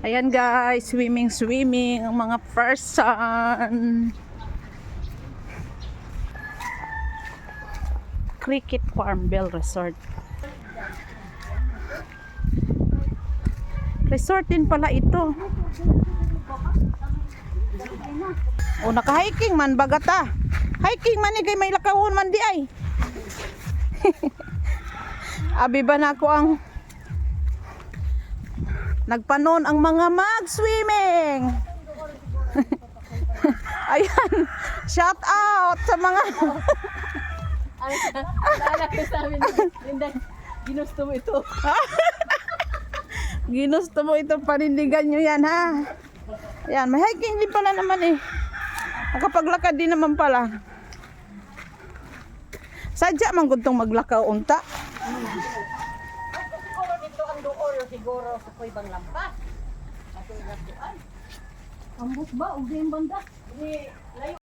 Ayan guys, swimming ang mga person. Cricket Farmville Resort. Resort din pala ito. O naka-hiking man bagata. Hiking man ni kay may lakawon man di ay. Abi ba na ako ang nagpanon ang mga mag-swimming. Ayan, shout out sa mga Alala ko sa amin, Linda, ginusto mo ito. ginusto mo ito, panindigan nyo yan ha. Ayan, may hiking din pala naman eh. Nakapaglakad din naman pala. Sadya man gudtong maglakaw unta. Siguro dito ang dool, siguro sa ko'y bang lampas. Ato yung latuan. Ambos ba? Ug yung banda? Layo.